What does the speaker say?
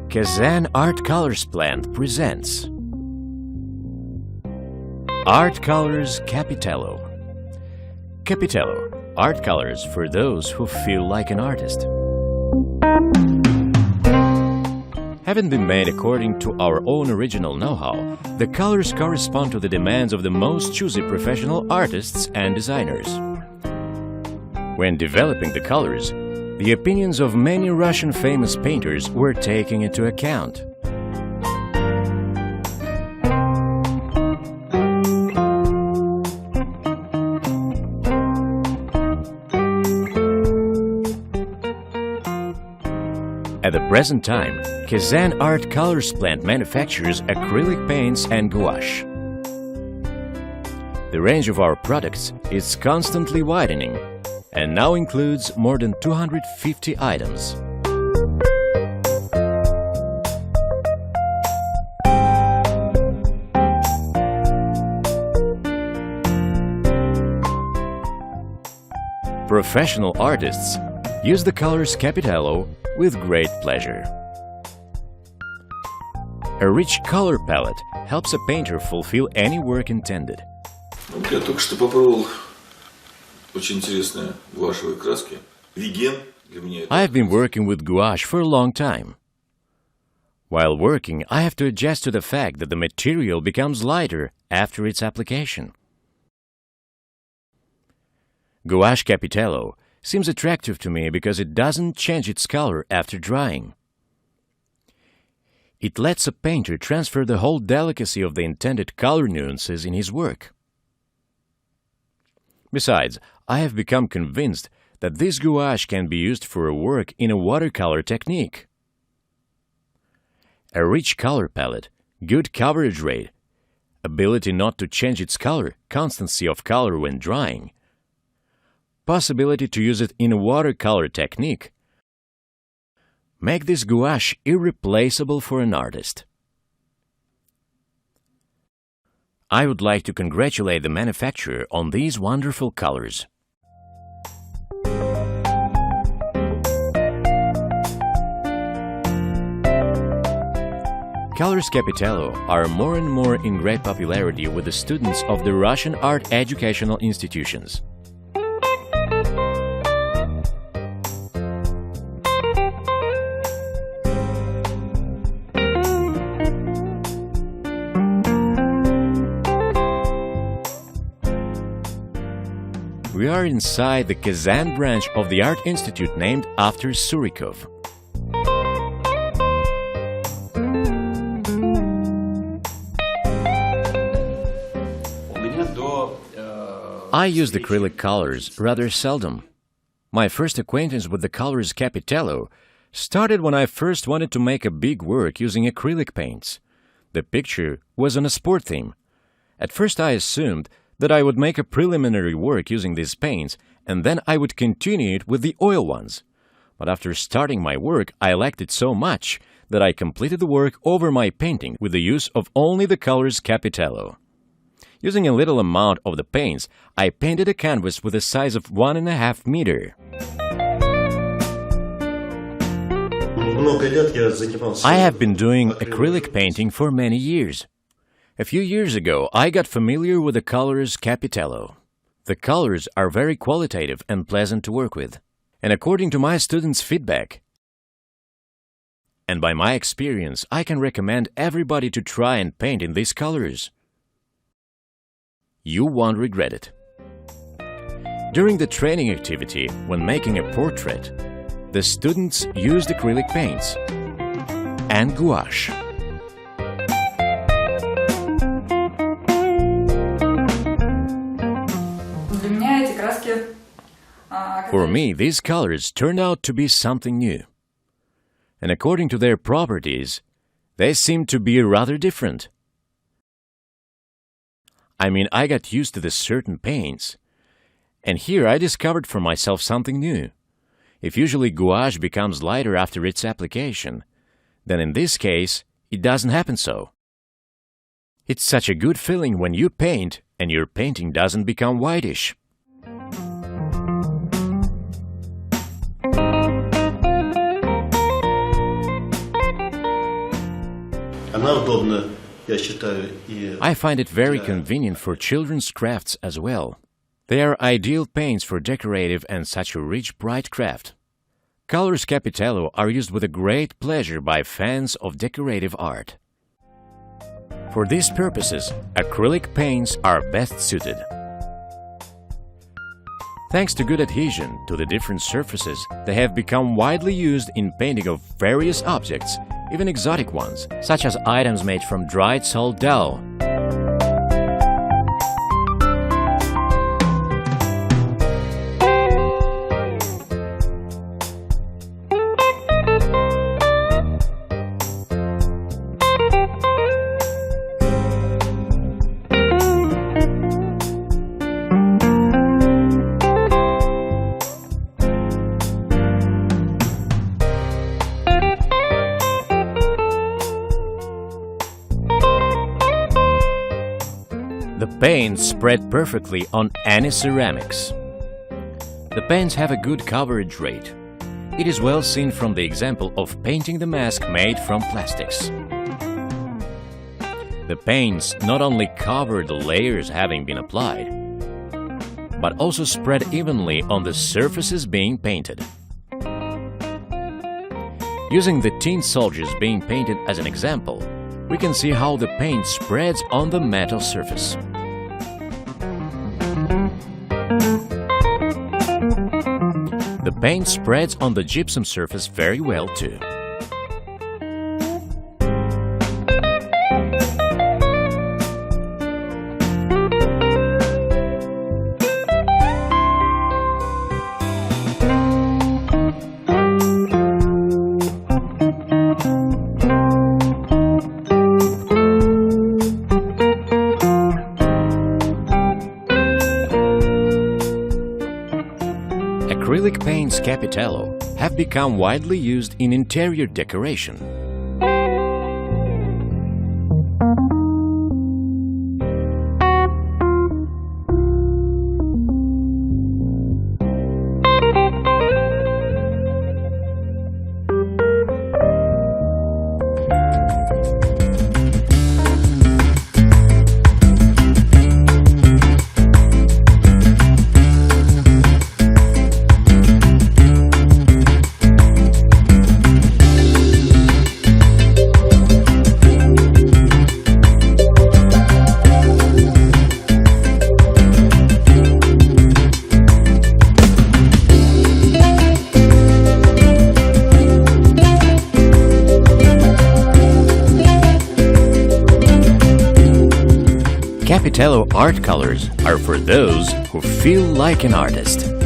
Kazan Art Colors plant presents Art Colors Capitello. Capitello, art colors for those who feel like an artist. Having been made according to our own original know-how, the colors correspond to the demands of the most choosy professional artists and designers. When developing the colors, the opinions of many Russian famous painters were taken into account. At the present time, Kazan Art Colors plant manufactures acrylic paints and gouache. The range of our products is constantly widening and now includes more than 250 items. Professional artists use the colors Capitello with great pleasure. A rich color palette helps a painter fulfill any work intended. Я только что попробовал очень интересные гуашевые краски. Веген для меня. I have been working with gouache for a long time. While working, I have to adjust to the fact that the material becomes lighter after its application. Gouache Capitello seems attractive to me because it doesn't change its color after drying. It lets a painter transfer the whole delicacy of the intended color nuances in his work. Besides, I have become convinced that this gouache can be used for a work in a watercolor technique. A rich color palette, good coverage rate, ability not to change its color, constancy of color when drying, possibility to use it in a watercolor technique make this gouache irreplaceable for an artist. I would like to congratulate the manufacturer on these wonderful colors. Colors Capitello are more and more in great popularity with the students of the Russian art educational institutions. We are inside the Kazan branch of the Art Institute named after Surikov. I use acrylic colors rather seldom. My first acquaintance with the colors Capitello started when I first wanted to make a big work using acrylic paints. The picture was on a sport theme. At first I assumed that I would make a preliminary work using these paints, and then I would continue it with the oil ones. But after starting my work, I liked it so much that I completed the work over my painting with the use of only the colors Capitello. Using a little amount of the paints, I painted a canvas with a size of 1.5 meters. I have been doing acrylic painting for many years. A few years ago, I got familiar with the colors Capitello. The colors are very qualitative and pleasant to work with. And according to my students' feedback, and by my experience, I can recommend everybody to try and paint in these colors. You won't regret it. During the training activity, when making a portrait, the students used acrylic paints and gouache. For me, these colors turned out to be something new. And according to their properties, they seem to be rather different. I mean, I got used to the certain paints, and here I discovered for myself something new. If usually gouache becomes lighter after its application, then in this case, it doesn't happen so. It's such a good feeling when you paint and your painting doesn't become whitish. Она удобна, я считаю, и I find it very convenient for children's crafts as well. They are ideal paints for decorative and such a rich, bright craft. Colors Capitello are used with a great pleasure by fans of decorative art. For these purposes, acrylic paints are best suited. Thanks to good adhesion to the different surfaces, they have become widely used in painting of various objects, even exotic ones, such as items made from dried salt dough. The paints spread perfectly on any ceramics. The paints have a good coverage rate. It is well seen from the example of painting the mask made from plastics. The paints not only cover the layers having been applied, but also spread evenly on the surfaces being painted. Using the tin soldiers being painted as an example, we can see how the paint spreads on the metal surface. The paint spreads on the gypsum surface very well too. Acrylic paints Capitello have become widely used in interior decoration. Capitello art colors are for those who feel like an artist.